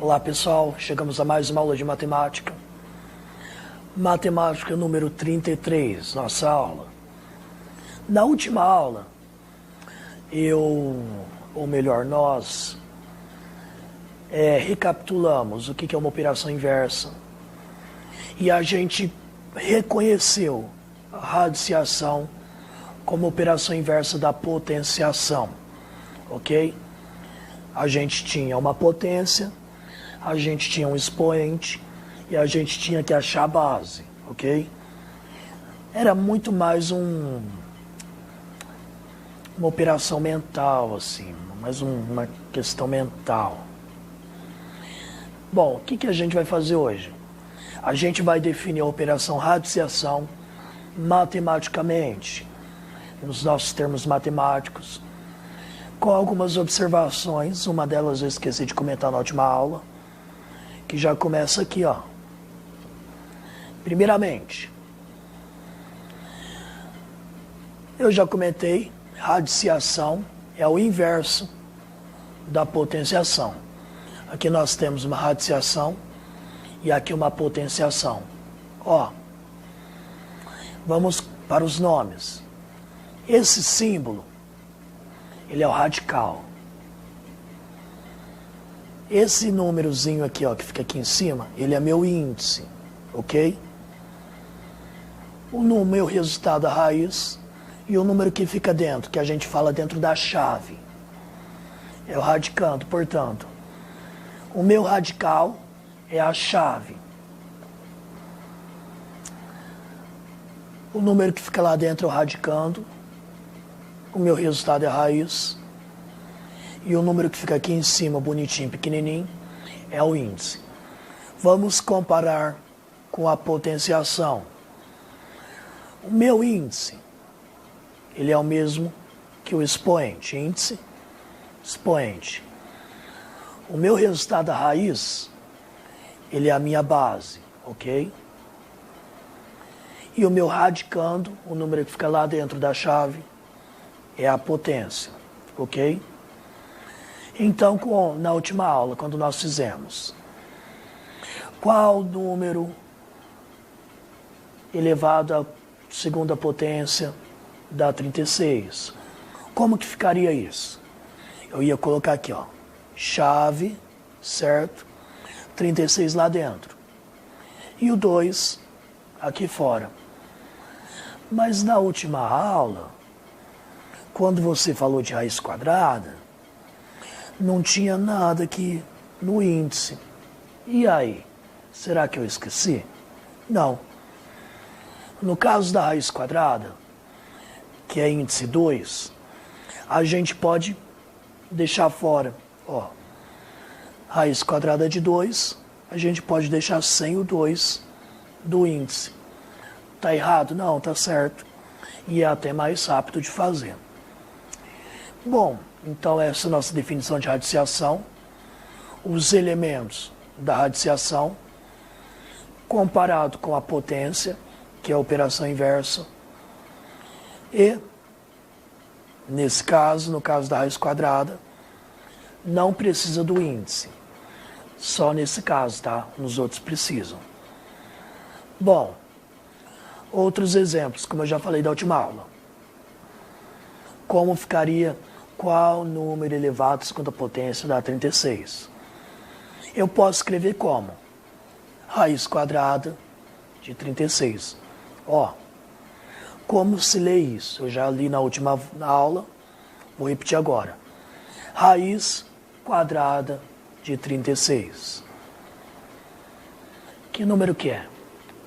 Olá pessoal, chegamos a mais uma aula de matemática. Matemática número 33, nossa aula. Na última aula, nós recapitulamos o que é uma operação inversa e a gente reconheceu a radiciação como operação inversa da potenciação, ok? A gente tinha uma potência, a gente tinha um expoente e a gente tinha que achar a base, ok? Era muito mais uma operação mental, assim, mais uma questão mental. Bom, o que a gente vai fazer hoje? A gente vai definir a operação radiciação matematicamente, nos nossos termos matemáticos, com algumas observações. Uma delas eu esqueci de comentar na última aula, que já começa aqui, ó. Primeiramente, eu já comentei, radiciação é o inverso da potenciação. Aqui nós temos uma radiciação e aqui uma potenciação. Ó, vamos para os nomes. Esse símbolo, ele é o radical. Esse númerozinho aqui, ó, que fica aqui em cima, ele é meu índice, ok? O meu resultado da raiz e o número que fica dentro, que a gente fala dentro da chave, é o radicando. Portanto, o meu radical é a chave. O número que fica lá dentro é o radicando. O meu resultado é a raiz. E o número que fica aqui em cima, bonitinho, pequenininho, é o índice. Vamos comparar com a potenciação. O meu índice, ele é o mesmo que o expoente. Índice, expoente. O meu resultado da raiz, ele é a minha base, ok? E o meu radicando, o número que fica lá dentro da chave, é a potência, ok? Então, na última aula, quando nós fizemos, qual número elevado à segunda potência dá 36? Como que ficaria isso? Eu ia colocar aqui, ó, chave, certo? 36 lá dentro. E o 2 aqui fora. Mas na última aula, quando você falou de raiz quadrada, não tinha nada aqui no índice. E aí? Será que eu esqueci? Não. No caso da raiz quadrada, que é índice 2, a gente pode deixar fora. Ó, raiz quadrada de 2, a gente pode deixar sem o 2 do índice. Tá errado? Não, tá certo. E é até mais rápido de fazer. Bom, então essa é a nossa definição de radiciação. Os elementos da radiciação comparado com a potência, que é a operação inversa. E, nesse caso, no caso da raiz quadrada, não precisa do índice. Só nesse caso, tá? Nos outros precisam. Bom, outros exemplos, como eu já falei da última aula. Como ficaria qual número elevado à segunda potência dá 36? Eu posso escrever como? Raiz quadrada de 36. Ó, como se lê isso? Eu já li na última aula, vou repetir agora. Raiz quadrada de 36. Que número que é?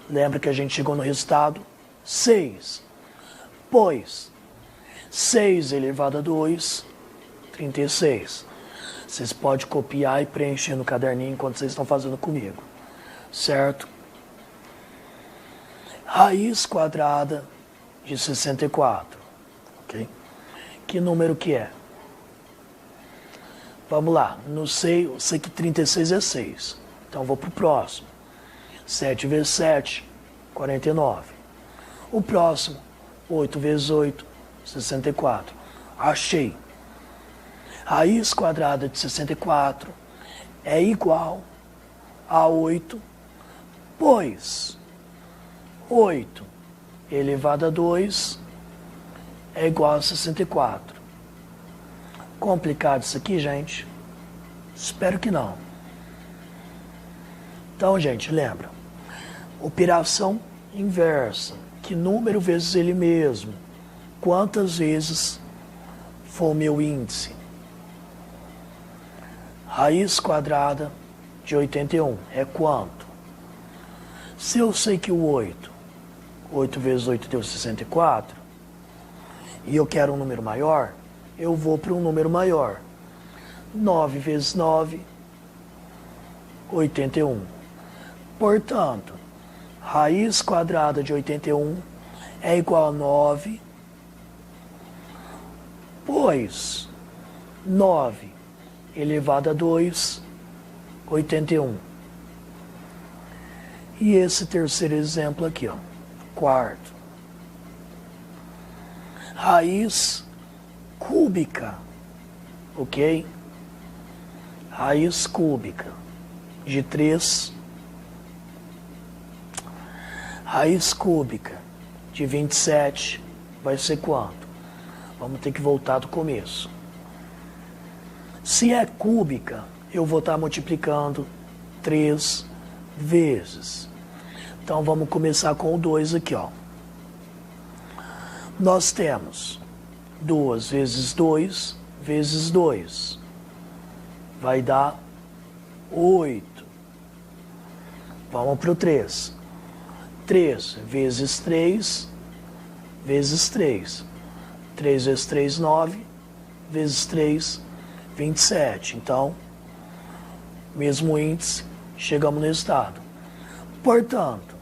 Lembra que a gente chegou no resultado? 6. Pois 6 elevado a 2, 36. Vocês podem copiar e preencher no caderninho enquanto vocês estão fazendo comigo. Certo? Raiz quadrada de 64. Ok? Que número que é? Vamos lá. Não sei, eu sei que 36 é 6. Então vou para o próximo. 7 vezes 7, 49. O próximo, 8 vezes 8, 64. Achei. Raiz quadrada de 64 é igual a 8, pois 8 elevado a 2 é igual a 64. Complicado isso aqui, gente? Espero que não. Então, gente, lembra. Operação inversa. Que número vezes ele mesmo? Quantas vezes for o meu índice? Raiz quadrada de 81 é quanto? Se eu sei que o 8 vezes 8 deu 64, e eu quero um número maior, eu vou para um número maior. 9 vezes 9, 81. Portanto, raiz quadrada de 81 é igual a 9, pois 9 elevado a 2, 81. E esse terceiro exemplo aqui, ó, quarto. Raiz cúbica, ok? Raiz cúbica de 3. Raiz cúbica de 27 vai ser quanto? Vamos ter que voltar do começo. Se é cúbica, eu vou estar multiplicando 3 vezes. Então vamos começar com o 2 aqui, ó. Nós temos 2 vezes 2 vezes 2. Vai dar 8. Vamos para o 3. 3 vezes 3 vezes 3. 3 vezes 3, 9. Vezes 3, 27. Então, mesmo índice, chegamos no resultado. Portanto,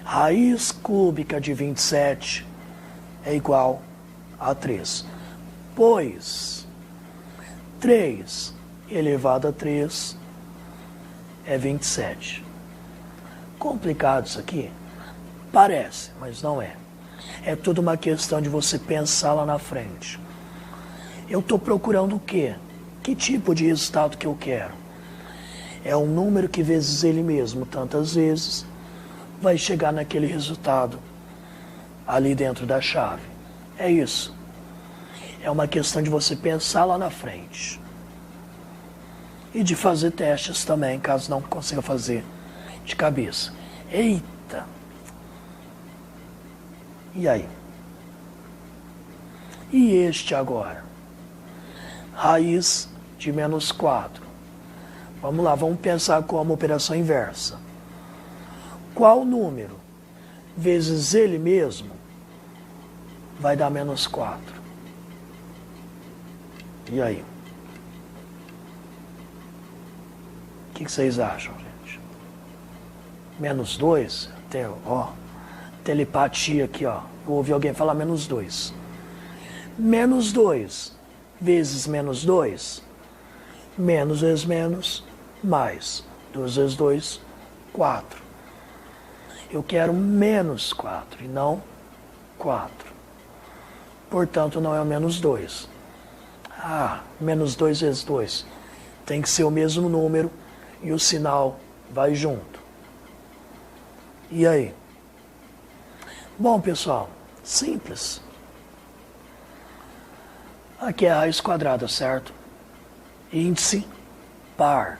raiz cúbica de 27 é igual a 3. Pois 3 elevado a 3 é 27. Complicado isso aqui? Parece, mas não é. É tudo uma questão de você pensar lá na frente. Eu estou procurando o quê? Que tipo de resultado que eu quero? É um número que vezes ele mesmo tantas vezes vai chegar naquele resultado ali dentro da chave. É isso. É uma questão de você pensar lá na frente. E de fazer testes também, caso não consiga fazer de cabeça. Eita! E aí? E este agora? Raiz de menos 4. Vamos lá, vamos pensar como operação inversa. Qual número vezes ele mesmo vai dar menos 4? E aí? O que vocês acham, gente? Menos 2? Tem, ó, telepatia aqui, ó. Eu ouvi alguém falar menos 2. Menos 2 vezes menos 2. Menos vezes menos, mais. 2 vezes 2, 4. Eu quero menos 4 e não 4. Portanto, não é o menos 2. Ah, menos 2 vezes 2. Tem que ser o mesmo número e o sinal vai junto. E aí? Bom, pessoal, simples. Aqui é a raiz quadrada, certo? Índice par.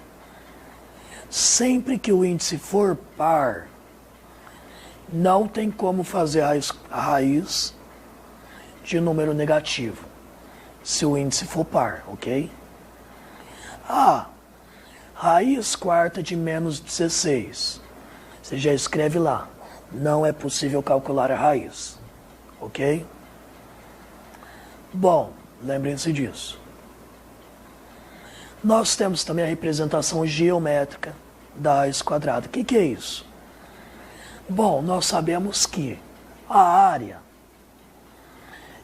Sempre que o índice for par, não tem como fazer a raiz de número negativo, se o índice for par, ok? Ah, raiz quarta de menos 16. Você já escreve lá. Não é possível calcular a raiz, ok? Bom, lembrem-se disso. Nós temos também a representação geométrica da raiz quadrada. O que é isso? Bom, nós sabemos que a área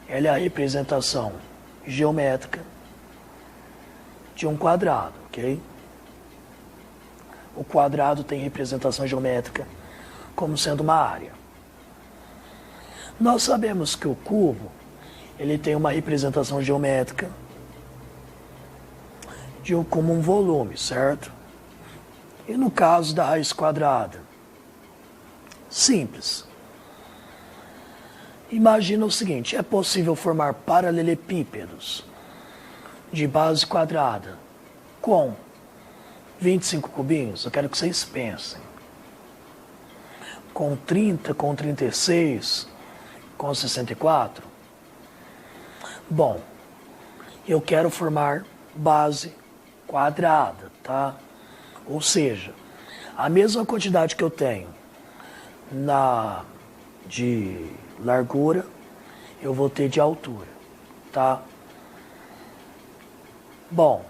ela é a representação geométrica de um quadrado, ok? O quadrado tem representação geométrica como sendo uma área. Nós sabemos que o cubo ele tem uma representação geométrica como um volume, certo? E no caso da raiz quadrada? Simples. Imagina o seguinte, é possível formar paralelepípedos de base quadrada com 25 cubinhos? Eu quero que vocês pensem. Com 30, com 36, com 64? Bom, eu quero formar base quadrada, tá? Ou seja, a mesma quantidade que eu tenho de largura, eu vou ter de altura, tá? Bom,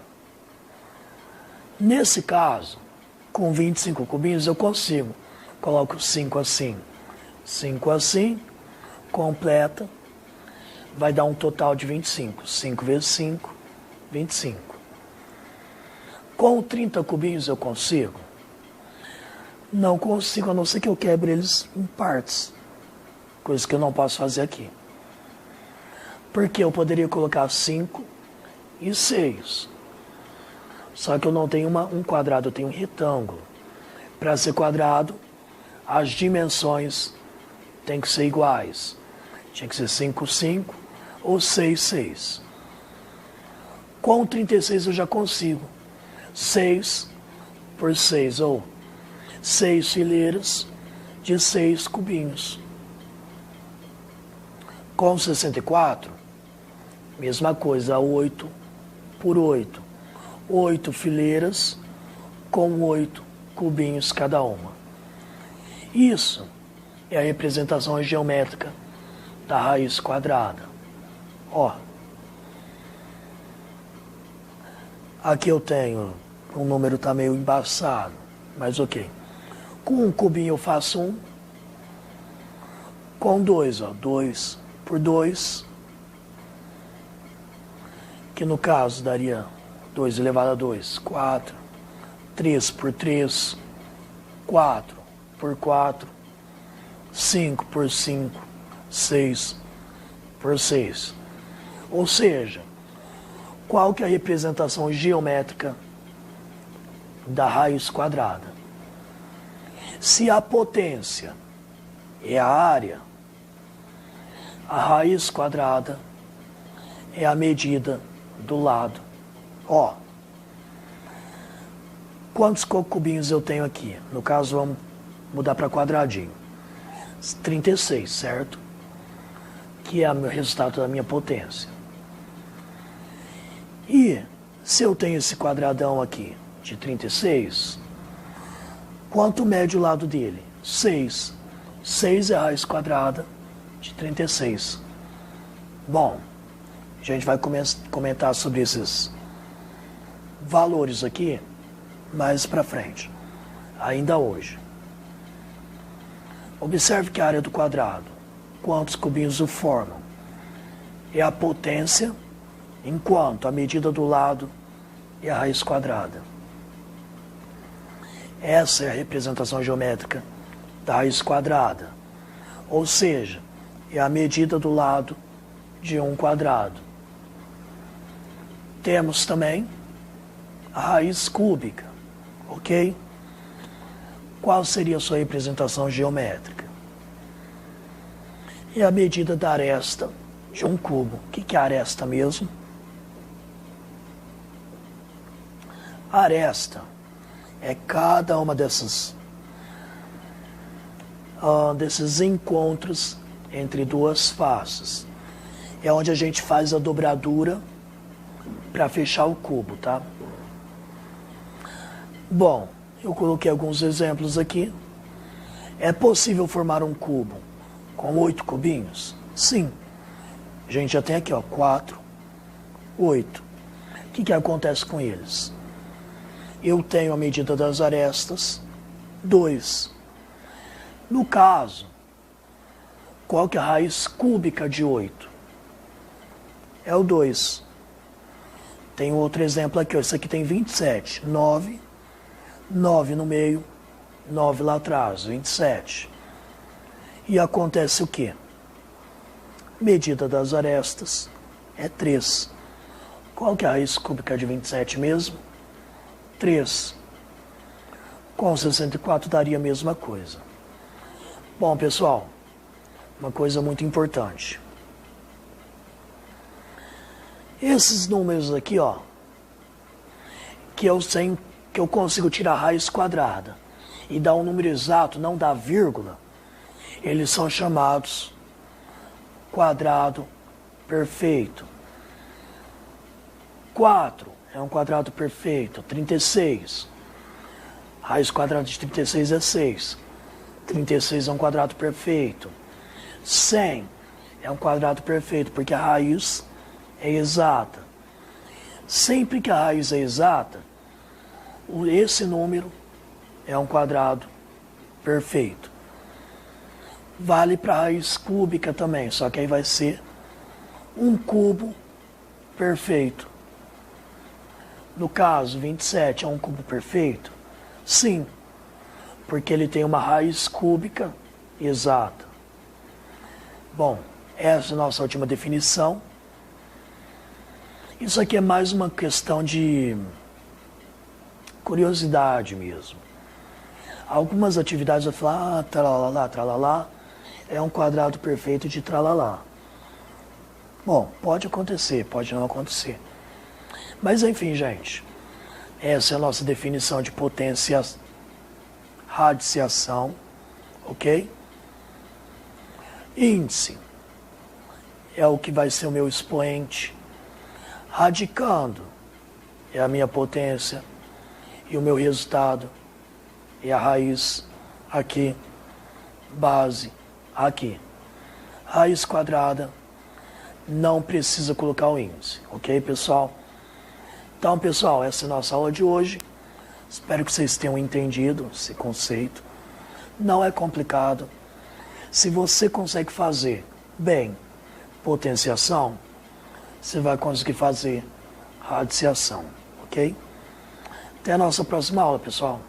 nesse caso, com 25 cubinhos eu consigo. Coloco 5 assim, 5 assim, completa, vai dar um total de 25. 5 vezes 5, 25. Com 30 cubinhos eu consigo? Não consigo, a não ser que eu quebre eles em partes. Coisa que eu não posso fazer aqui. Porque eu poderia colocar 5 e 6. Só que eu não tenho um quadrado, eu tenho um retângulo. Para ser quadrado, as dimensões têm que ser iguais. Tinha que ser 5, 5 ou 6, 6. Com 36 eu já consigo. 6 por 6, ou 6 fileiras de 6 cubinhos. Com 64, mesma coisa, 8 por 8. 8 fileiras com 8 cubinhos cada uma. Isso é a representação geométrica da raiz quadrada. Ó, aqui eu tenho, o número está meio embaçado, mas ok. Com um cubinho eu faço 1. Com 2, ó, 2 por 2, que no caso daria 2 elevado a 2, 4. 3 por 3, 4 por 4, 5 por 5, 6 por 6. Ou seja, qual que é a representação geométrica da raiz quadrada? Se a potência é a área, a raiz quadrada é a medida do lado. Ó, quantos cubinhos eu tenho aqui? No caso, vamos mudar para quadradinho. 36, certo? Que é o resultado da minha potência. E se eu tenho esse quadradão aqui de 36, quanto mede o lado dele? 6. 6 é a raiz quadrada de 36. Bom, a gente vai comentar sobre esses valores aqui mais para frente, ainda hoje. Observe que a área do quadrado, quantos cubinhos o formam, é a potência, enquanto a medida do lado é a raiz quadrada. Essa é a representação geométrica da raiz quadrada, ou seja, é a medida do lado de um quadrado. Temos também a raiz cúbica, ok? Qual seria a sua representação geométrica? É a medida da aresta de um cubo. O que é aresta mesmo? A aresta é cada uma desses encontros entre duas faces. É onde a gente faz a dobradura para fechar o cubo, tá? Bom, eu coloquei alguns exemplos aqui. É possível formar um cubo com 8 cubinhos? Sim. A gente já tem aqui, ó, 4, 8. O que acontece com eles? Eu tenho a medida das arestas, 2. No caso, qual que é a raiz cúbica de 8? É o 2. Tem outro exemplo aqui, ó. Esse aqui tem 27. 9. 9 no meio, 9 lá atrás, 27. E acontece o quê? Medida das arestas é 3. Qual que é a raiz cúbica de 27 mesmo? 3. Com 64 daria a mesma coisa. Bom, pessoal, uma coisa muito importante. Esses números aqui, ó, que eu consigo tirar a raiz quadrada e dar um número exato, não dar vírgula, eles são chamados quadrado perfeito. 4 é um quadrado perfeito. 36. Raiz quadrada de 36 é 6. 36 é um quadrado perfeito. 100 é um quadrado perfeito, porque a raiz é exata. Sempre que a raiz é exata, esse número é um quadrado perfeito. Vale para a raiz cúbica também, só que aí vai ser um cubo perfeito. No caso, 27 é um cubo perfeito? Sim, porque ele tem uma raiz cúbica exata. Bom, essa é a nossa última definição. Isso aqui é mais uma questão de curiosidade mesmo. Algumas atividades vão falar, tralalá, tralalá, é um quadrado perfeito de tralalá. Bom, pode acontecer, pode não acontecer. Mas enfim, gente, essa é a nossa definição de potência, radiciação, ok? Índice é o que vai ser o meu expoente. Radicando é a minha potência e o meu resultado é a raiz aqui, base aqui. Raiz quadrada, não precisa colocar o índice, ok, pessoal? Então, pessoal, essa é a nossa aula de hoje. Espero que vocês tenham entendido esse conceito. Não é complicado. Se você consegue fazer bem potenciação, você vai conseguir fazer radiciação, ok? Até a nossa próxima aula, pessoal.